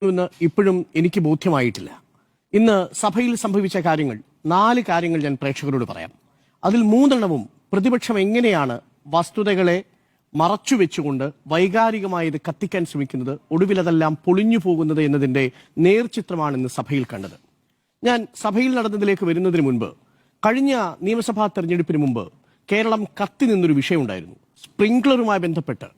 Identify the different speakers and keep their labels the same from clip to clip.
Speaker 1: എന്ന് ഇപ്പോഴും എനിക്ക് ബോധ്യമായിട്ടില്ല. ഇന്ന് സഭയിൽ സംഭവിച്ച കാര്യങ്ങൾ 4 കാര്യങ്ങൾ ഞാൻ പ്രേക്ഷകരോട് പറയാം. അതിൽ 3 പ്രതിപക്ഷം എങ്ങനെയാണ് വസ്തുതകളെ മറച്ചുവെച്ചുകൊണ്ട് വൈകാരികമായി ഇത് കത്തിക്കാൻ ശ്രമിക്കുന്നത്, ഒടുവിൽ അതെല്ലാം പൊളിഞ്ഞു പോകുന്നത് എന്നതിന്റെ നേർചിത്രമാണ് ഇന്ന് സഭയിൽ കണ്ടത്. ഞാൻ സഭയിൽ നടന്നതിലേക്ക് വരുന്നതിന് മുൻപ്, കഴിഞ്ഞ നിയമസഭാ തെരഞ്ഞെടുപ്പിന് മുമ്പ് കേരളം കത്തി നിന്നൊരു വിഷയമുണ്ടായിരുന്നു. സ്പ്രിംഗ്ലറുമായി ബന്ധപ്പെട്ട്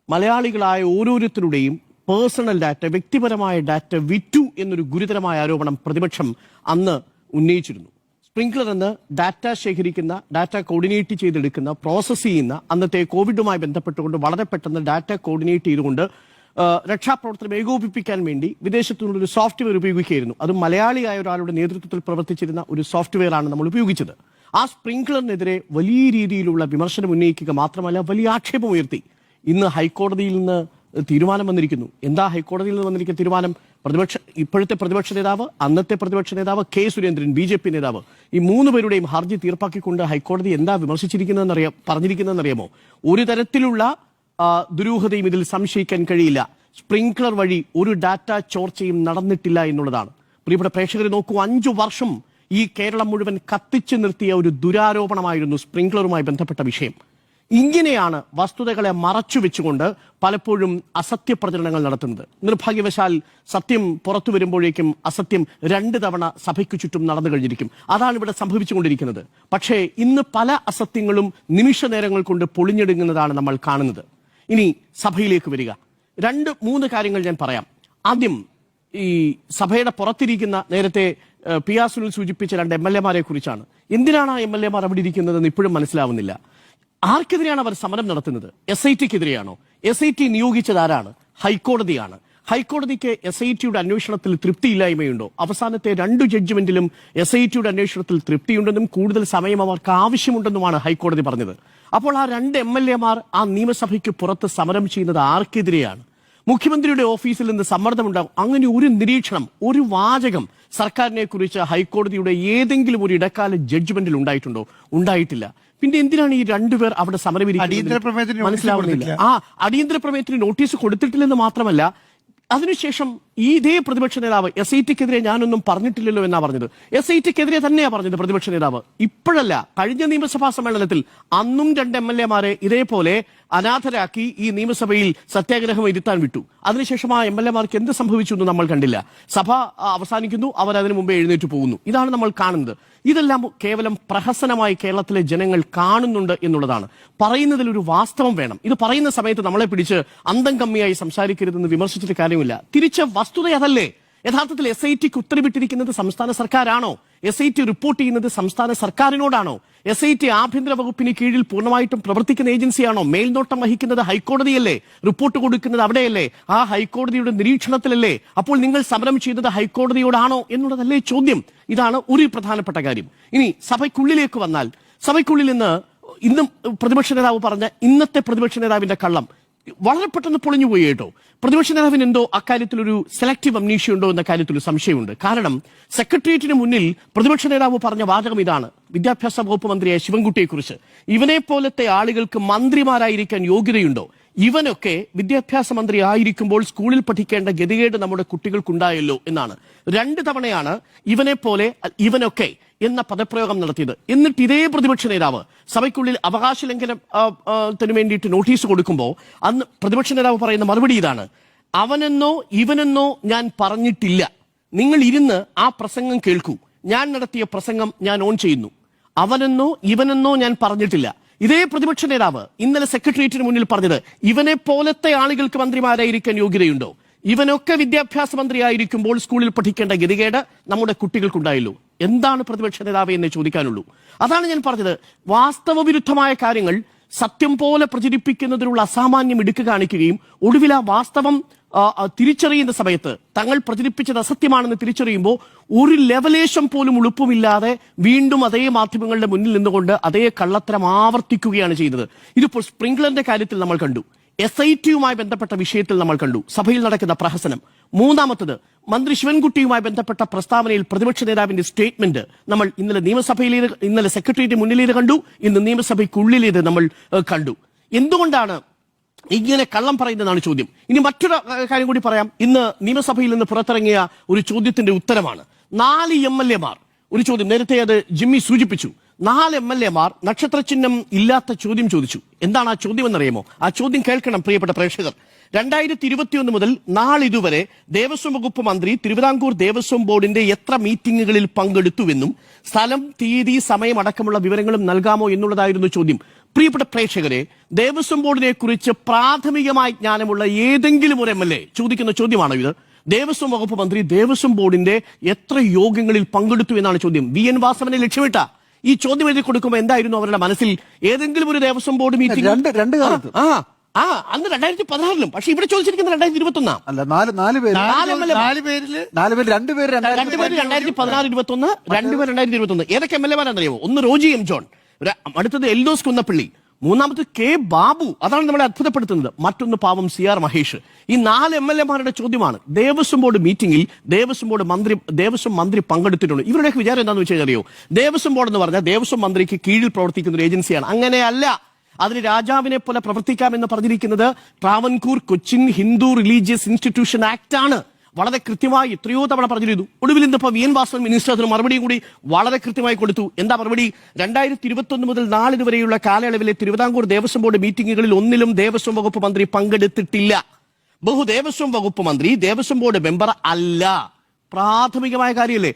Speaker 1: മലയാളികളായ ഓരോരുത്തരുടെയും പേഴ്സണൽ ഡാറ്റ, വ്യക്തിപരമായ ഡാറ്റ വിറ്റു എന്നൊരു ഗുരുതരമായ ആരോപണം പ്രതിപക്ഷം അന്ന് ഉന്നയിച്ചിരുന്നു. സ്പ്രിംഗ്ലർ എന്ന് ഡാറ്റ ശേഖരിക്കുന്ന, ഡാറ്റ കോർഡിനേറ്റ് ചെയ്തെടുക്കുന്ന, പ്രോസസ് ചെയ്യുന്ന, അന്നത്തെ കോവിഡുമായി ബന്ധപ്പെട്ടുകൊണ്ട് വളരെ പെട്ടെന്ന് ഡാറ്റ കോർഡിനേറ്റ് ചെയ്തുകൊണ്ട് രക്ഷാപ്രവർത്തനം ഏകോപിപ്പിക്കാൻ വേണ്ടി വിദേശത്തുനിന്നൊരു സോഫ്റ്റ്വെയർ ഉപയോഗിക്കുകയായിരുന്നു. അത് മലയാളിയായ ഒരാളുടെ നേതൃത്വത്തിൽ പ്രവർത്തിച്ചിരുന്ന ഒരു സോഫ്റ്റ്വെയർ ആണ് നമ്മൾ ഉപയോഗിച്ചത്. ആ സ്പ്രിംഗ്ലറിനെതിരെ വലിയ രീതിയിലുള്ള വിമർശനം ഉന്നയിക്കുക മാത്രമല്ല, വലിയ ആക്ഷേപം ഉയർത്തി. ഇന്ന് ഹൈക്കോടതിയിൽ നിന്ന് തീരുമാനം വന്നിരിക്കുന്നു. എന്താ ഹൈക്കോടതിയിൽ നിന്ന് വന്നിരിക്കുന്ന തീരുമാനം? ഇപ്പോഴത്തെ പ്രതിപക്ഷ നേതാവ്, അന്നത്തെ പ്രതിപക്ഷ നേതാവ് കെ സുരേന്ദ്രൻ, BJP നേതാവ്, ഈ 3 പേരുടെയും ഹർജി തീർപ്പാക്കിക്കൊണ്ട് ഹൈക്കോടതി എന്താ പറഞ്ഞിരിക്കുന്നതെന്നറിയാമോ? ഒരു തരത്തിലുള്ള ദുരൂഹതയും ഇതിൽ സംശയിക്കാൻ കഴിയില്ല. സ്പ്രിംഗ്ലർ വഴി ഒരു ഡാറ്റ ചോർച്ചയും നടന്നിട്ടില്ല എന്നുള്ളതാണ്. പ്രിയപ്പെട്ട പ്രേക്ഷകരെ നോക്കൂ, 5 വർഷം ഈ കേരളം മുഴുവൻ കത്തിച്ചു നിർത്തിയ ഒരു ദുരാരോപണമായിരുന്നു സ്പ്രിംഗ്ലറുമായി ബന്ധപ്പെട്ട വിഷയം. ഇങ്ങനെയാണ് വസ്തുതകളെ മറച്ചു വെച്ചുകൊണ്ട് പലപ്പോഴും അസത്യപ്രചരണങ്ങൾ നടത്തുന്നത്. നിർഭാഗ്യവശാൽ സത്യം പുറത്തു വരുമ്പോഴേക്കും അസത്യം 2 തവണ സഭയ്ക്കു ചുറ്റും നടന്നു കഴിഞ്ഞിരിക്കും. അതാണ് ഇവിടെ സംഭവിച്ചുകൊണ്ടിരിക്കുന്നത്. പക്ഷേ ഇന്ന് പല അസത്യങ്ങളും നിമിഷ നേരങ്ങൾ കൊണ്ട് പൊളിഞ്ഞെടുങ്ങുന്നതാണ് നമ്മൾ കാണുന്നത്. ഇനി സഭയിലേക്ക് വരിക. 2-3 കാര്യങ്ങൾ ഞാൻ പറയാം. ആദ്യം ഈ സഭയുടെ പുറത്തിരിക്കുന്ന, നേരത്തെ PR സുനിൽ സൂചിപ്പിച്ച 2 MLA-മാരെ കുറിച്ചാണ്. എന്തിനാണ് ആ MLA-മാർ അവിടെ ഇരിക്കുന്നതെന്ന് ഇപ്പോഴും മനസ്സിലാവുന്നില്ല. ആർക്കെതിരെയാണ് അവർ സമരം നടത്തുന്നത്? SIT-ക്കെതിരെയാണോ? SIT നിയോഗിച്ചത് ആരാണ്? ഹൈക്കോടതിയാണ്. ഹൈക്കോടതിക്ക് SIT-യുടെ അന്വേഷണത്തിൽ തൃപ്തിയില്ലായ്മയുണ്ടോ? അവസാനത്തെ 2 ജഡ്ജ്മെന്റിലും SIT-യുടെ അന്വേഷണത്തിൽ തൃപ്തിയുണ്ടെന്നും കൂടുതൽ സമയം അവർക്ക് ആവശ്യമുണ്ടെന്നുമാണ് ഹൈക്കോടതി പറഞ്ഞത്. അപ്പോൾ ആ 2 MLA-മാർ ആ നിയമസഭയ്ക്ക് പുറത്ത് സമരം ചെയ്യുന്നത് ആർക്കെതിരെയാണ്? മുഖ്യമന്ത്രിയുടെ ഓഫീസിൽ നിന്ന് സമ്മർദ്ദമുണ്ടാകും. അങ്ങനെ ഒരു നിരീക്ഷണം, ഒരു വാചകം സർക്കാരിനെ കുറിച്ച് ഹൈക്കോടതിയുടെ ഏതെങ്കിലും ഒരു ഇടക്കാല ജഡ്ജ്മെന്റിൽ ഉണ്ടായിട്ടുണ്ടോ? ഉണ്ടായിട്ടില്ല. പിന്നെ എന്തിനാണ് ഈ 2 പേർ അവിടെ സമരമിരിക്കുന്നത്? മനസ്സിലാവുന്നില്ല. ആ അടിയന്തര പ്രമേയത്തിന് നോട്ടീസ് കൊടുത്തിട്ടില്ലെന്ന് മാത്രമല്ല, അതിനുശേഷം ഇതേ പ്രതിപക്ഷ നേതാവ് SIT-ക്കെതിരെ ഞാനൊന്നും പറഞ്ഞിട്ടില്ലല്ലോ എന്നാ പറഞ്ഞത്. SIT-ക്കെതിരെ തന്നെയാ പറഞ്ഞത് പ്രതിപക്ഷ നേതാവ്. ഇപ്പോഴല്ല, കഴിഞ്ഞ നിയമസഭാ സമ്മേളനത്തിൽ അന്നും 2 MLA-മാരെ ഇതേപോലെ അനാഥരാക്കി ഈ നിയമസഭയിൽ സത്യാഗ്രഹം ഇരുത്താൻ വിട്ടു. അതിനുശേഷം ആ MLA-മാർക്ക് എന്ത് സംഭവിച്ചു എന്ന് നമ്മൾ കണ്ടില്ല. സഭ അവസാനിക്കുന്നു, അവർ അതിനു മുമ്പേ എഴുന്നേറ്റ് പോകുന്നു. ഇതാണ് നമ്മൾ കാണുന്നത്. ഇതെല്ലാം കേവലം പ്രഹസനമായി കേരളത്തിലെ ജനങ്ങൾ കാണുന്നുണ്ട് എന്നുള്ളതാണ്. പറയുന്നതിൽ ഒരു വാസ്തവം വേണം. ഇത് പറയുന്ന സമയത്ത് നമ്മളെ പിടിച്ച് അന്തം കമ്മിയായി സംസാരിക്കരുതെന്ന് വിമർശിച്ചിട്ട് കാര്യമില്ല. തിരിച്ച വസ്തുത അതല്ലേ? യഥാർത്ഥത്തിൽ SIT-ക്ക് ഉത്തരവിട്ടിരിക്കുന്നത് സംസ്ഥാന സർക്കാരാണോ? SIT റിപ്പോർട്ട് ചെയ്യുന്നത് സംസ്ഥാന സർക്കാരിനോടാണോ? SIT ആഭ്യന്തര വകുപ്പിന് കീഴിൽ പൂർണ്ണമായിട്ടും പ്രവർത്തിക്കുന്ന ഏജൻസിയാണോ? മേൽനോട്ടം വഹിക്കുന്നത് ഹൈക്കോടതിയല്ലേ? റിപ്പോർട്ട് കൊടുക്കുന്നത് അവിടെയല്ലേ? ആ ഹൈക്കോടതിയുടെ നിരീക്ഷണത്തിലല്ലേ? അപ്പോൾ നിങ്ങൾ സമരം ചെയ്തത് ഹൈക്കോടതിയോടാണോ എന്നുള്ളതല്ലേ ചോദ്യം? ഇതാണ് ഒരു പ്രധാനപ്പെട്ട കാര്യം. ഇനി സഭയ്ക്കുള്ളിലേക്ക് വന്നാൽ, സഭയ്ക്കുള്ളിൽ നിന്ന് ഇന്നും പ്രതിപക്ഷ നേതാവ് പറഞ്ഞ ഇന്നത്തെ പ്രതിപക്ഷ നേതാവിന്റെ കള്ളം വളരെ പെട്ടെന്ന് പൊളിഞ്ഞുപോയി കേട്ടോ. പ്രതിപക്ഷ നേതാവിന് എന്തോ അക്കാര്യത്തിൽ ഒരു സെലക്റ്റീവ് അമ്നീഷ്യ ഉണ്ടോ എന്ന കാര്യത്തിൽ ഒരു സംശയമുണ്ട്. കാരണം സെക്രട്ടേറിയറ്റിന് മുന്നിൽ പ്രതിപക്ഷ നേതാവ് പറഞ്ഞ വാചകം ഇതാണ്, വിദ്യാഭ്യാസ വകുപ്പ് മന്ത്രിയായ ശിവൻകുട്ടിയെ കുറിച്ച്. ഇവനെ പോലത്തെ ആളുകൾക്ക് മന്ത്രിമാരായിരിക്കാൻ യോഗ്യതയുണ്ടോ? ഇവനൊക്കെ വിദ്യാഭ്യാസ മന്ത്രി ആയിരിക്കുമ്പോൾ സ്കൂളിൽ പഠിക്കേണ്ട ഗതികേട് നമ്മുടെ കുട്ടികൾക്കുണ്ടായല്ലോ എന്നാണ്. 2 തവണയാണ് ഇവനൊക്കെ എന്ന പദപ്രയോഗം നടത്തിയത്. എന്നിട്ട് ഇതേ പ്രതിപക്ഷ നേതാവ് സഭയ്ക്കുള്ളിൽ അവകാശ ലംഘനത്തിന് വേണ്ടിയിട്ട് നോട്ടീസ് കൊടുക്കുമ്പോൾ അന്ന് പ്രതിപക്ഷ നേതാവ് പറയുന്ന മറുപടി ഇതാണ്, അവനെന്നോ ഇവനെന്നോ ഞാൻ പറഞ്ഞിട്ടില്ല. നിങ്ങൾ ഇരുന്ന് ആ പ്രസംഗം കേൾക്കൂ. ഞാൻ നടത്തിയ പ്രസംഗം ഞാൻ ഓൺ ചെയ്യുന്നു. അവനെന്നോ ഇവനെന്നോ ഞാൻ പറഞ്ഞിട്ടില്ല. ഇതേ പ്രതിപക്ഷ നേതാവ് ഇന്നലെ സെക്രട്ടേറിയറ്റിന് മുന്നിൽ പറഞ്ഞത്, ഇവനെ പോലത്തെ ആളുകൾക്ക് മന്ത്രിമാരായിരിക്കാൻ യോഗ്യതയുണ്ടോ? ഇവനൊക്കെ വിദ്യാഭ്യാസ മന്ത്രിയായിരിക്കുമ്പോൾ സ്കൂളിൽ പഠിക്കേണ്ട ഗതികേട് നമ്മുടെ കുട്ടികൾക്കുണ്ടായല്ലോ. എന്താണ് പ്രതിപക്ഷ നേതാവ് എന്ന് ചോദിക്കാനുള്ളൂ. അതാണ് ഞാൻ പറഞ്ഞത്. വാസ്തവവിരുദ്ധമായ കാര്യങ്ങൾ സത്യം പോലെ പ്രചരിപ്പിക്കുന്നതിനുള്ള അസാമാന്യം എടുത്തു കാണിക്കുകയും ഒടുവിൽ ആ വാസ്തവം തിരിച്ചറിയുന്ന സമയത്ത് തങ്ങൾ പ്രചരിപ്പിച്ചത് അസത്യമാണെന്ന് തിരിച്ചറിയുമ്പോൾ ഒരു ലെവലേശം പോലും ഉളുപ്പുമില്ലാതെ വീണ്ടും അതേ മാധ്യമങ്ങളുടെ മുന്നിൽ നിന്നുകൊണ്ട് അതേ കള്ളത്തരം ആവർത്തിക്കുകയാണ് ചെയ്യുന്നത്. ഇതിപ്പോൾ സ്പ്രിംഗ്ലറിന്റെ കാര്യത്തിൽ നമ്മൾ കണ്ടു, SIT-യുമായി ബന്ധപ്പെട്ട വിഷയത്തിൽ നമ്മൾ കണ്ടു സഭയിൽ നടക്കുന്ന പ്രഹസനം. മൂന്നാമത്തത്, മന്ത്രി ശിവൻകുട്ടിയുമായി ബന്ധപ്പെട്ട പ്രസ്താവനയിൽ പ്രതിപക്ഷ നേതാവിന്റെ സ്റ്റേറ്റ്മെന്റ് നമ്മൾ ഇന്നലെ സെക്രട്ടേറിയറ്റ് മുന്നിലേത് കണ്ടു, ഇന്ന് നിയമസഭയ്ക്കുള്ളിലേത് നമ്മൾ കണ്ടു. എന്തുകൊണ്ടാണ് ഇങ്ങനെ കള്ളം പറയുന്നതാണ് ചോദ്യം. ഇനി മറ്റൊരു കാര്യം കൂടി പറയാം. ഇന്ന് നിയമസഭയിൽ നിന്ന് പുറത്തിറങ്ങിയ ഒരു ചോദ്യത്തിന്റെ ഉത്തരമാണ്. 4 MLA മാർ, ഒരു ചോദ്യം, നേരത്തെ അത് ജിമ്മി സൂചിപ്പിച്ചു, 4 MLA മാർ നക്ഷത്രചിഹ്നം ഇല്ലാത്ത ചോദ്യം ചോദിച്ചു. എന്താണ് ആ ചോദ്യം എന്നറിയാമോ? ആ ചോദ്യം കേൾക്കണം പ്രിയപ്പെട്ട പ്രേക്ഷകർ. 2021 മുതൽ നാളിതുവരെ ദേവസ്വം വകുപ്പ് മന്ത്രി തിരുവിതാംകൂർ ദേവസ്വം ബോർഡിന്റെ എത്ര മീറ്റിംഗുകളിൽ പങ്കെടുത്തുവെന്നും സ്ഥലം, തീയതി, സമയം അടക്കമുള്ള വിവരങ്ങളും നൽകാമോ എന്നുള്ളതായിരുന്നു ചോദ്യം. പ്രിയപ്പെട്ട പ്രേക്ഷകരെ, ദേവസ്വം ബോർഡിനെ കുറിച്ച് പ്രാഥമികമായി ജ്ഞാനമുള്ള ഏതെങ്കിലും ഒരു MLA ചോദിക്കുന്ന ചോദ്യമാണോ ഇത്? ദേവസ്വം വകുപ്പ് മന്ത്രി ദേവസ്വം ബോർഡിന്റെ എത്ര യോഗങ്ങളിൽ പങ്കെടുത്തു എന്നാണ് ചോദ്യം. VN വാസവനെ ലക്ഷ്യമിട്ട ഈ ചോദ്യം എഴുതി കൊടുക്കുമ്പോൾ എന്തായിരുന്നു അവരുടെ മനസ്സിൽ? ഏതെങ്കിലും ഒരു ദേവസ്വം ബോർഡ് മീറ്റിംഗ്
Speaker 2: രണ്ട് കാലത്ത്
Speaker 1: അന്ന് 2016 പക്ഷെ ഇവിടെ ചോദിച്ചിരിക്കുന്നത് 2021
Speaker 2: അല്ല. 4 പേര് 2 പേര്
Speaker 1: 2016-21, 2021. ഏതൊക്കെ MLA മാരാണെന്നറിയാമോ? ഒന്ന് റോജി M. ജോൺ, അടുത്തത് എൽദോസ് കുന്നപ്പള്ളി, മൂന്നാമത് K. ബാബു, അതാണ് നമ്മളെ അത്ഭുതപ്പെടുത്തുന്നത്. മറ്റൊന്ന് പാവം CR മഹേഷ്. ഈ 4 MLA മാരുടെ ചോദ്യമാണ്. ദേവസ്വം ബോർഡ് മീറ്റിംഗിൽ ദേവസ്വം മന്ത്രി പങ്കെടുത്തിട്ടുണ്ട്. ഇവരുടെയൊക്കെ വിചാരം എന്താണെന്ന് വെച്ച് കഴിഞ്ഞാൽ അറിയോ? ദേവസ്വം ബോർഡ് എന്ന് പറഞ്ഞാൽ ദേവസ്വം മന്ത്രിക്ക് കീഴിൽ പ്രവർത്തിക്കുന്ന ഒരു ഏജൻസിയാണ്. അങ്ങനെയല്ല. അതിന് രാജാവിനെ പോലെ പ്രവർത്തിക്കാമെന്ന് പറഞ്ഞിരിക്കുന്നത് Travancore Cochin Hindu religious institution act ആണ്. വളരെ കൃത്യമായി എത്രയോ തവണ പറഞ്ഞിരുന്നു. ഒടുവിൽ ഇന്നിപ്പോ VN വാസവൻ മിനിസ്റ്റർ അതിന് മറുപടിയും കൂടി വളരെ കൃത്യമായി കൊടുത്തു. എന്താ മറുപടി? 2021 മുതൽ 4 വരെയുള്ള കാലയളവിലെ തിരുവിതാംകൂർ ദേവസ്വം ബോർഡ് മീറ്റിംഗുകളിൽ ഒന്നിലും ദേവസ്വം വകുപ്പ് മന്ത്രി പങ്കെടുത്തിട്ടില്ല. ദേവസ്വം വകുപ്പ് മന്ത്രി ദേവസ്വം ബോർഡ് മെമ്പർ അല്ല. പ്രാഥമികമായ കാര്യമല്ലേ?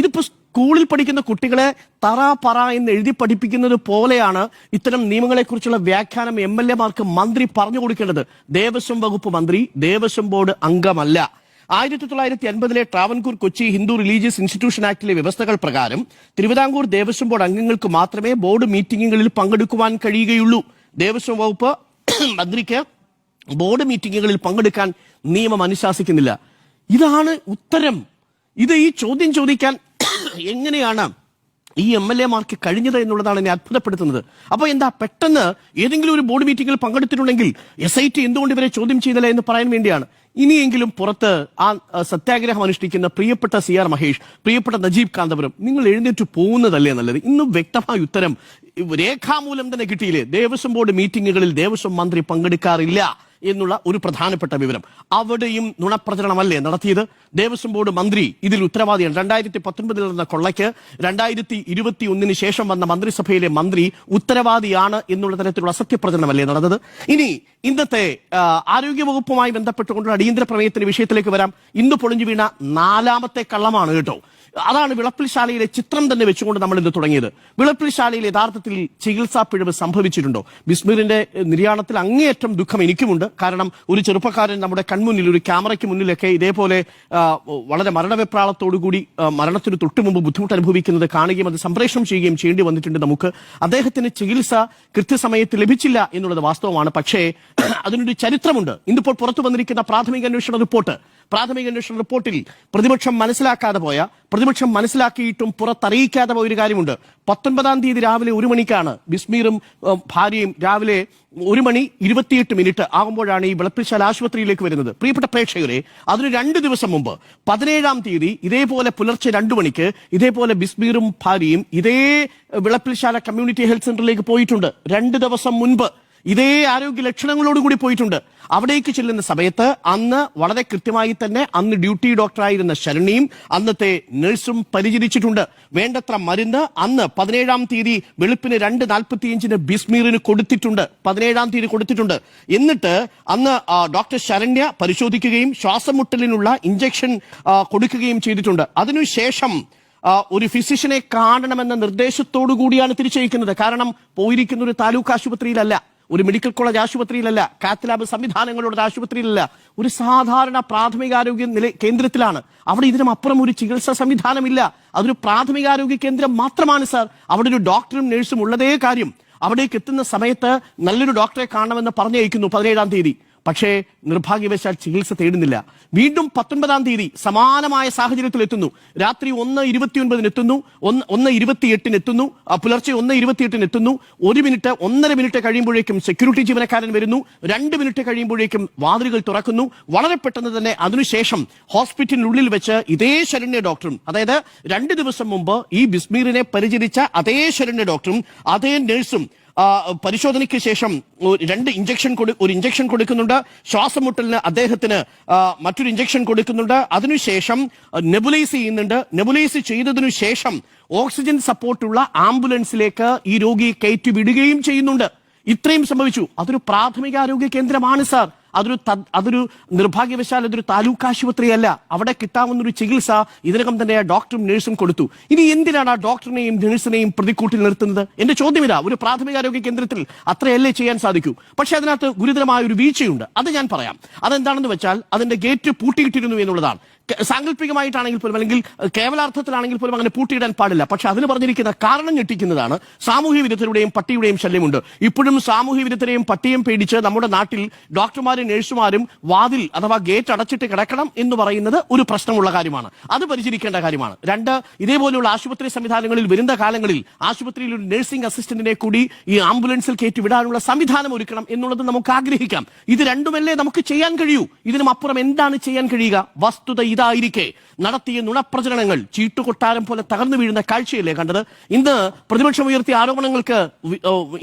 Speaker 1: ഇതിപ്പോ സ്കൂളിൽ പഠിക്കുന്ന കുട്ടികളെ തറ പറ എന്ന് എഴുതി പഠിപ്പിക്കുന്നത് പോലെയാണ് ഇത്തരം നിയമങ്ങളെക്കുറിച്ചുള്ള വ്യാഖ്യാനം MLA മാർക്ക് മന്ത്രി പറഞ്ഞു കൊടുക്കേണ്ടത്. ദേവസ്വം വകുപ്പ് മന്ത്രി ദേവസ്വം ബോർഡ് അംഗമല്ല. 1980 ട്രാവൻകൂർ കൊച്ചി ഹിന്ദു റിലീജിയസ് ഇൻസ്റ്റിറ്റ്യൂഷൻ ആക്ടിലെ വ്യവസ്ഥകൾ പ്രകാരം തിരുവിതാംകൂർ ദേവസ്വം ബോർഡ് അംഗങ്ങൾക്ക് മാത്രമേ ബോർഡ് മീറ്റിംഗുകളിൽ പങ്കെടുക്കുവാൻ കഴിയുകയുള്ളൂ. ദേവസ്വം വകുപ്പ് മന്ത്രിക്ക് ബോർഡ് മീറ്റിംഗുകളിൽ പങ്കെടുക്കാൻ നിയമം അനുശാസിക്കുന്നില്ല. ഇതാണ് ഉത്തരം. ഈ ചോദ്യം ചോദിക്കാൻ എങ്ങനെയാണ് ഈ MLA മാർക്ക് കഴിഞ്ഞത് എന്നുള്ളതാണ് എന്നെ അത്ഭുതപ്പെടുത്തുന്നത്. അപ്പൊ എന്താ പെട്ടെന്ന് ഏതെങ്കിലും ഒരു ബോർഡ് മീറ്റിംഗിൽ പങ്കെടുത്തിട്ടുണ്ടെങ്കിൽ SIT എന്തുകൊണ്ട് ഇവരെ ചോദ്യം ചെയ്തില്ല എന്ന് പറയാൻ വേണ്ടിയാണ്. ഇനിയെങ്കിലും പുറത്ത് ആ സത്യാഗ്രഹം അനുഷ്ഠിക്കുന്ന പ്രിയപ്പെട്ട CR മഹേഷ്, പ്രിയപ്പെട്ട നജീബ് കാന്തപുരം, നിങ്ങൾ എഴുന്നേറ്റ് പോകുന്നതല്ലേ നല്ലത്? ഇന്നും വ്യക്തമായ ഉത്തരം രേഖാമൂലം തന്നെ കിട്ടിയില്ലേ? ദേവസ്വം ബോർഡ് മീറ്റിംഗുകളിൽ ദേവസ്വം മന്ത്രി പങ്കെടുക്കാറില്ല എന്നുള്ള ഒരു പ്രധാനപ്പെട്ട വിവരം. അവിടെയും നുണപ്രചരണമല്ലേ നടത്തിയത്? ദേവസ്വം ബോർഡ് മന്ത്രി ഇതിൽ ഉത്തരവാദിയാണ്. 2019 നടന്ന കൊള്ളയ്ക്ക് 2021 ശേഷം വന്ന മന്ത്രിസഭയിലെ മന്ത്രി ഉത്തരവാദിയാണ് എന്നുള്ള തരത്തിലുള്ള അസത്യപ്രചരണമല്ലേ നടന്നത്? ഇനി ഇന്നത്തെ ആരോഗ്യവകുപ്പുമായി ബന്ധപ്പെട്ടുകൊണ്ടുള്ള അടിയന്തര പ്രമേയത്തിന്റെ വിഷയത്തിലേക്ക് വരാം. ഇന്ന് പൊളിഞ്ഞു വീണ 4ാമത്തെ കള്ളമാണ് കേട്ടോ. അതാണ് വിളപ്പിൽശാലയിലെ ചിത്രം തന്നെ വെച്ചുകൊണ്ട് നമ്മൾ ഇന്ന് തുടങ്ങിയത്. വിളപ്പിൽശാലയിൽ യഥാർത്ഥത്തിൽ ചികിത്സാ പിഴവ് സംഭവിച്ചിട്ടുണ്ടോ? ബിസ്മീറിന്റെ നിര്യാണത്തിൽ അങ്ങേയറ്റം ദുഃഖം എനിക്കുമുണ്ട്. കാരണം ഒരു ചെറുപ്പക്കാരൻ നമ്മുടെ കൺമുന്നിൽ, ഒരു ക്യാമറയ്ക്ക് മുന്നിലൊക്കെ ഇതേപോലെ വളരെ മരണവെപ്രാളത്തോടുകൂടി മരണത്തിന് തൊട്ടു മുമ്പ് ബുദ്ധിമുട്ട് അനുഭവിക്കുന്നത് കാണുകയും അത് സംപ്രേഷണം ചെയ്യുകയും ചെയ്യേണ്ടി വന്നിട്ടുണ്ട് നമുക്ക്. അദ്ദേഹത്തിന് ചികിത്സ കൃത്യസമയത്ത് ലഭിച്ചില്ല എന്നുള്ളത് വാസ്തവമാണ്. പക്ഷേ അതിനൊരു ചരിത്രമുണ്ട്. ഇന്നിപ്പോൾ പുറത്തു വന്നിരിക്കുന്ന പ്രാഥമിക അന്വേഷണ റിപ്പോർട്ടിൽ പ്രതിപക്ഷം മനസ്സിലാക്കിയിട്ടും പുറത്തറിയിക്കാതെ പോയൊരു കാര്യമുണ്ട്. 19-ാം തീയതി രാവിലെ 1 മണിക്കാണ് ബിസ്മീറും ഭാര്യയും രാവിലെ 1:28 ആകുമ്പോഴാണ് ഈ വിളപ്പിൽശാല ആശുപത്രിയിലേക്ക് വരുന്നത്. പ്രിയപ്പെട്ട പ്രേക്ഷകരെ, അതിന് 2 ദിവസം മുമ്പ് 17-ാം തീയതി ഇതേപോലെ പുലർച്ചെ 2 മണിക്ക് ഇതേപോലെ ബിസ്മീറും ഭാര്യയും ഇതേ വിളപ്പിൽശാല കമ്മ്യൂണിറ്റി ഹെൽത്ത് സെന്ററിലേക്ക് പോയിട്ടുണ്ട്. 2 ദിവസം മുൻപ് ഇതേ ആരോഗ്യ ലക്ഷണങ്ങളോടുകൂടി പോയിട്ടുണ്ട്. അവിടേക്ക് ചെല്ലുന്ന സമയത്ത് അന്ന് വളരെ കൃത്യമായി തന്നെ അന്ന് ഡ്യൂട്ടി ഡോക്ടറായിരുന്ന ശരണ്യയും അന്നത്തെ നഴ്സും പരിചരിച്ചിട്ടുണ്ട്. വേണ്ടത്ര മരുന്ന് അന്ന് 17-ാം തീയതി വെളുപ്പിന് 2:45 ബിസ്മീറിന് കൊടുത്തിട്ടുണ്ട്. 17-ാം തീയതി കൊടുത്തിട്ടുണ്ട്. എന്നിട്ട് അന്ന് ഡോക്ടർ ശരണ്യ പരിശോധിക്കുകയും ശ്വാസം മുട്ടലിനുള്ള ഇഞ്ചക്ഷൻ കൊടുക്കുകയും ചെയ്തിട്ടുണ്ട്. അതിനുശേഷം ഒരു ഫിസിഷ്യനെ കാണണമെന്ന നിർദ്ദേശത്തോടു കൂടിയാണ് തിരിച്ചയക്കുന്നത്. കാരണം പോയിരിക്കുന്ന ഒരു താലൂക്ക് ആശുപത്രിയിലല്ല, ഒരു മെഡിക്കൽ കോളേജ് ആശുപത്രിയിലല്ല, കാത്ത് ലാബ് സംവിധാനങ്ങളുടെ ആശുപത്രിയിലല്ല, ഒരു സാധാരണ പ്രാഥമികാരോഗ്യ കേന്ദ്രത്തിലാണ്. അവിടെ ഇതിനുമപ്പുറം ഒരു ചികിത്സാ സംവിധാനമില്ല. അതൊരു പ്രാഥമികാരോഗ്യ കേന്ദ്രം മാത്രമാണ് സാർ. അവിടെ ഒരു ഡോക്ടറും നഴ്സും ഉള്ളതേ കാര്യം. അവിടേക്ക് എത്തുന്ന സമയത്ത് നല്ലൊരു ഡോക്ടറെ കാണണമെന്ന് പറഞ്ഞയക്കുന്നു 17-ാം തീയതി. പക്ഷേ നിർഭാഗ്യവശാൽ ചികിത്സ തേടുന്നില്ല. വീണ്ടും 19-ാം തീയതി സമാനമായ സാഹചര്യത്തിൽ എത്തുന്നു. രാത്രി 1:29 എത്തുന്നു, 1:28 എത്തുന്നു, പുലർച്ചെ 1:28 എത്തുന്നു. 1 മിനിറ്റ് കഴിയുമ്പോഴേക്കും സെക്യൂരിറ്റി ജീവനക്കാരൻ വരുന്നു. 2 മിനിറ്റ് കഴിയുമ്പോഴേക്കും വാതിലുകൾ തുറക്കുന്നു. വളരെ പെട്ടെന്ന് തന്നെ അതിനുശേഷം ഹോസ്പിറ്റലിനുള്ളിൽ വെച്ച് ഇതേ ശരണ്യ ഡോക്ടറും, അതായത് 2 ദിവസം മുമ്പ് ഈ ബിസ്മീറിനെ പരിചരിച്ച അതേ ശരണ്യ ഡോക്ടറും അതേ നഴ്സും പരിശോധനയ്ക്ക് ശേഷം ഒരു ഇഞ്ചക്ഷൻ കൊടുക്കുന്നുണ്ട്. ശ്വാസം മുട്ടലിന് അദ്ദേഹത്തിന് മറ്റൊരു ഇഞ്ചക്ഷൻ കൊടുക്കുന്നുണ്ട്. അതിനുശേഷം നെബുലൈസ് ചെയ്യുന്നുണ്ട്. നെബുലൈസ് ചെയ്തതിനു ശേഷം ഓക്സിജൻ സപ്പോർട്ടുള്ള ആംബുലൻസിലേക്ക് ഈ രോഗിയെ കയറ്റി വിടുകയും ചെയ്യുന്നുണ്ട്. ഇത്രയും സംഭവിച്ചു. അതൊരു പ്രാഥമിക ആരോഗ്യ കേന്ദ്രമാണ് സാർ. അതൊരു നിർഭാഗ്യവശാൽ അതൊരു താലൂക്ക് ആശുപത്രിയല്ല. അവിടെ കിട്ടാവുന്ന ഒരു ചികിത്സ ഇതിനകം തന്നെ ഡോക്ടറും നഴ്സും കൊടുത്തു. ഇനി എന്തിനാണ് ആ ഡോക്ടറിനെയും നഴ്സിനെയും പ്രതിക്കൂട്ടിൽ നിർത്തുന്നത്? എന്റെ ചോദ്യം ഇതാ. ഒരു പ്രാഥമിക ആരോഗ്യ കേന്ദ്രത്തിൽ അത്രയല്ലേ ചെയ്യാൻ സാധിക്കൂ? പക്ഷെ അതിനകത്ത് ഗുരുതരമായ ഒരു വീഴ്ചയുണ്ട്. അത് ഞാൻ പറയാം. അതെന്താണെന്ന് വെച്ചാൽ അതിന്റെ ഗേറ്റ് പൂട്ടിയിട്ടിരുന്നു എന്നുള്ളതാണ്. സാങ്കല്പികമായിട്ടാണെങ്കിൽ പോലും അല്ലെങ്കിൽ കേവലാർത്ഥത്തിലാണെങ്കിൽ പോലും അങ്ങനെ പൂട്ടിയിടാൻ പാടില്ല. പക്ഷെ അതിന് പറഞ്ഞിരിക്കുന്ന കാരണം ഞെട്ടിക്കുന്നതാണ്. സാമൂഹ്യ വിരുദ്ധരുടെയും പട്ടിയുടെയും ശല്യമുണ്ട്. ഇപ്പോഴും സാമൂഹ്യ വിരുദ്ധരെയും പട്ടിയും പേടിച്ച് നമ്മുടെ നാട്ടിൽ ഡോക്ടർമാരും നഴ്സുമാരും വാതിൽ അഥവാ ഗേറ്റ് അടച്ചിട്ട് കിടക്കണം എന്ന് പറയുന്നത് ഒരു പ്രശ്നമുള്ള കാര്യമാണ്. അത് പരിചരിക്കേണ്ട കാര്യമാണ്. രണ്ട്, ഇതേപോലെയുള്ള ആശുപത്രി സംവിധാനങ്ങളിൽ വരുന്ന കാലങ്ങളിൽ ആശുപത്രിയിൽ ഒരു നഴ്സിംഗ് അസിസ്റ്റന്റിനെ കൂടി ഈ ആംബുലൻസിൽ കയറ്റി വിടാനുള്ള സംവിധാനം ഒരുക്കണം എന്നുള്ളത് നമുക്ക് ആഗ്രഹിക്കാം. ഇത് രണ്ടുമല്ലേ നമുക്ക് ചെയ്യാൻ കഴിയൂ. ഇതിനും അപ്പുറം എന്താണ് ചെയ്യാൻ കഴിയുക? വസ്തുത ഇതായിരിക്കെ നടത്തിയ നുണപ്രചരണങ്ങൾ ചീട്ടുകൊട്ടാരം പോലെ തകർന്നു വീഴുന്ന കാഴ്ചയല്ലേ കണ്ടത്? ഇന്ന് പ്രതിപക്ഷം ഉയർത്തിയ ആരോപണങ്ങൾക്ക്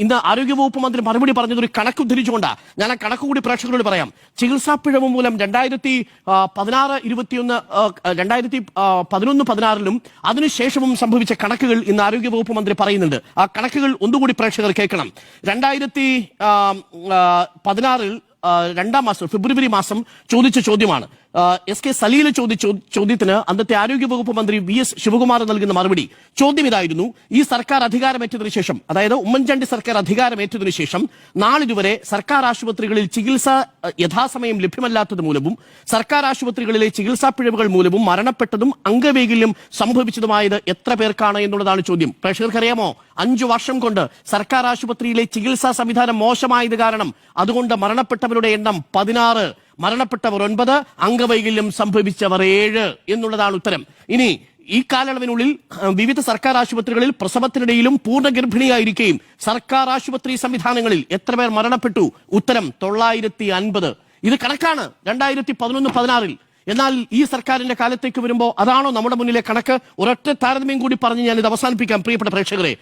Speaker 1: ഇന്ന് ആരോഗ്യവകുപ്പ് മന്ത്രി മറുപടി പറഞ്ഞത് ഒരു കണക്ക് ഉദ്ധരിച്ചുകൊണ്ടാണ്. ഞാൻ ആ കണക്ക് കൂടി പ്രേക്ഷകരോട് പറയാം. ചികിത്സാ പിഴവ് മൂലം 2011-16 അതിനുശേഷവും സംഭവിച്ച കണക്കുകൾ ഇന്ന് ആരോഗ്യവകുപ്പ് മന്ത്രി പറയുന്നുണ്ട്. ആ കണക്കുകൾ ഒന്നുകൂടി പ്രേക്ഷകർ കേൾക്കണം. 2016 2-ാം മാസം ഫെബ്രുവരി മാസം ചോദിച്ച ചോദ്യമാണ്. എസ് കെ സലീൽ ചോദിച്ച ചോദ്യത്തിന് അന്നത്തെ ആരോഗ്യവകുപ്പ് മന്ത്രി VS ശിവകുമാർ നൽകുന്ന മറുപടി ചോദ്യം ഇതായിരുന്നു. ഈ സർക്കാർ അധികാരമേറ്റതിനു ശേഷം, അതായത് ഉമ്മൻചാണ്ടി സർക്കാർ അധികാരമേറ്റതിനു ശേഷം നാളിതുവരെ സർക്കാർ ആശുപത്രികളിൽ ചികിത്സ യഥാസമയം ലഭ്യമല്ലാത്തത് മൂലവും സർക്കാർ ആശുപത്രികളിലെ ചികിത്സാ പിഴവുകൾ മൂലവും മരണപ്പെട്ടതും അംഗവൈകല്യം സംഭവിച്ചതുമായത് എത്ര പേർക്കാണ് എന്നുള്ളതാണ് ചോദ്യം. പ്രേക്ഷകർക്കറിയാമോ? 5 വർഷം കൊണ്ട് സർക്കാർ ആശുപത്രിയിലെ ചികിത്സാ സംവിധാനം മോശമായത് കാരണം അതുകൊണ്ട് മരണപ്പെട്ടവരുടെ എണ്ണം 16, മരണപ്പെട്ടവർ 9, അംഗവൈകല്യം സംഭവിച്ചവർ 7 എന്നുള്ളതാണ് ഉത്തരം. ഇനി ഈ കാലയളവിനുള്ളിൽ വിവിധ സർക്കാർ ആശുപത്രികളിൽ പ്രസവത്തിനിടയിലും പൂർണ്ണ ഗർഭിണിയായിരിക്കുകയും സർക്കാർ ആശുപത്രി സംവിധാനങ്ങളിൽ എത്ര പേർ മരണപ്പെട്ടു? ഉത്തരം 950. ഇത് കണക്കാണ് 2011-16. എന്നാൽ ഈ സർക്കാരിന്റെ കാലത്തേക്ക് വരുമ്പോൾ അതാണോ നമ്മുടെ മുന്നിലെ കണക്ക്? ഒരൊറ്റ താരതമ്യം കൂടി പറഞ്ഞ് ഞാൻ ഇത് അവസാനിപ്പിക്കാം പ്രിയപ്പെട്ട പ്രേക്ഷകരെ.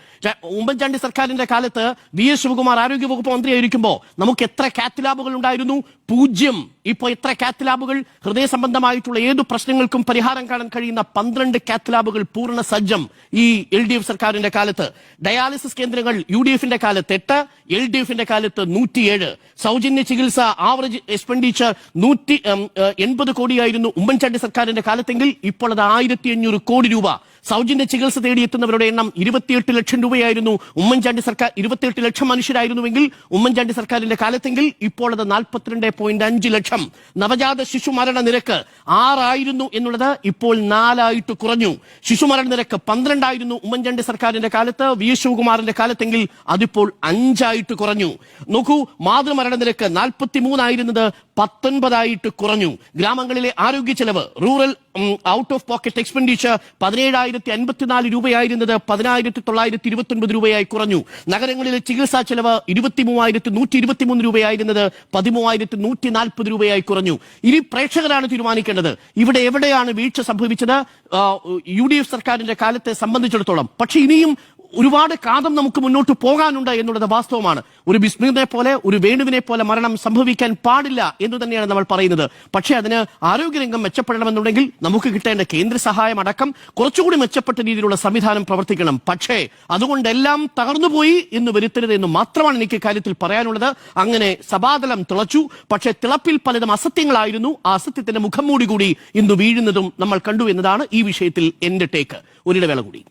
Speaker 1: ഉമ്മൻചാണ്ടി സർക്കാരിന്റെ കാലത്ത് VS ശിവകുമാർ ആരോഗ്യവകുപ്പ് മന്ത്രിയായിരിക്കുമ്പോൾ നമുക്ക് എത്ര കാത്ത് ലാബുകൾ ഉണ്ടായിരുന്നു? 0. ഇപ്പോൾ എത്ര കാത്ത് ലാബുകൾ? ഹൃദയ സംബന്ധമായിട്ടുള്ള ഏതു പ്രശ്നങ്ങൾക്കും പരിഹാരം കാണാൻ കഴിയുന്ന 12 കാത്ത് ലാബുകൾ പൂർണ്ണ സജ്ജം ഈ LDF സർക്കാരിന്റെ കാലത്ത്. ഡയാലിസിസ് കേന്ദ്രങ്ങൾ UDF-ന്റെ കാലത്ത് 8, LDF-ന്റെ കാലത്ത് 107. സൗജന്യ ചികിത്സ ആവറേജ് എക്സ്പെൻഡിച്ചർ 180 കോടിയായിരുന്നു ഉമ്മൻചാണ്ടി സർക്കാരിന്റെ കാലത്തെങ്കിൽ ഇപ്പോൾ അത് 1500 കോടി രൂപ. സൗജന്യ ചികിത്സ തേടിയെത്തുന്നവരുടെ എണ്ണം 28 ലക്ഷം രൂപയായിരുന്നു ഉമ്മൻചാണ്ടി സർക്കാർ. 28 ലക്ഷം മനുഷ്യരായിരുന്നുവെങ്കിൽ ഉമ്മൻചാണ്ടി സർക്കാരിന്റെ കാലത്തെങ്കിൽ ഇപ്പോൾ അത് 42.5 ലക്ഷം. നവജാത ശിശുമരണ നിരക്ക് 6 ആയിരുന്നു എന്നുള്ളത് ഇപ്പോൾ 4 ആയിട്ട് കുറഞ്ഞു. ശിശുമരണ നിരക്ക് 12 ആയിരുന്നു ഉമ്മൻചാണ്ടി സർക്കാരിന്റെ കാലത്ത്. VS ശിവകുമാറിന്റെ കാലത്തെങ്കിൽ അതിപ്പോൾ 5 ആയിട്ട് കുറഞ്ഞു. നോക്കൂ, മാതൃമരണ നിരക്ക് 43 ആയിരുന്നത് 19 ആയിട്ട് കുറഞ്ഞു. ഗ്രാമങ്ങളിലെ ആരോഗ്യ ചെലവ് rural out of pocket expenditure 17,054 രൂപയായിരുന്നത് 10,929 രൂപയായി കുറഞ്ഞു. നഗരങ്ങളിലെ ചികിത്സാ ചെലവ് 23,123 രൂപയായിരുന്നത് 13,140 രൂപയായി കുറഞ്ഞു. ഇനി പ്രേക്ഷകരാണ് തീരുമാനിക്കേണ്ടത് ഇവിടെ എവിടെയാണ് വീഴ്ച സംഭവിച്ചത് UDF സർക്കാരിന്റെ കാലത്തെ സംബന്ധിച്ചിടത്തോളം. പക്ഷെ ഇനിയും ഒരുപാട് കാലം നമുക്ക് മുന്നോട്ട് പോകാനുണ്ട് എന്നുള്ളത് വാസ്തവമാണ്. ഒരു ബിസ്മിറിനെ പോലെ, ഒരു വേണുവിനെ പോലെ മരണം സംഭവിക്കാൻ പാടില്ല എന്ന് തന്നെയാണ് നമ്മൾ പറയുന്നത്. പക്ഷേ അതിന് ആരോഗ്യരംഗം മെച്ചപ്പെടണമെന്നുണ്ടെങ്കിൽ നമുക്ക് കിട്ടേണ്ട കേന്ദ്ര സഹായം അടക്കം കുറച്ചുകൂടി മെച്ചപ്പെട്ട രീതിയിലുള്ള സംവിധാനം പ്രവർത്തിക്കണം. പക്ഷേ അതുകൊണ്ടെല്ലാം തകർന്നുപോയി എന്ന് വരുത്തരുത് എന്ന് മാത്രമാണ് എനിക്ക് കാര്യത്തിൽ പറയാനുള്ളത്. അങ്ങനെ സഭാതലം തിളച്ചു, പക്ഷേ തിളപ്പിൽ പലതും അസത്യങ്ങളായിരുന്നു. ആ അസത്യത്തിന്റെ മുഖം മൂടി കൂടി ഇന്ന് വീഴുന്നതും നമ്മൾ കണ്ടു എന്നതാണ് ഈ വിഷയത്തിൽ എന്റെ ടേക്ക്. ഒരിടവേള കൂടി.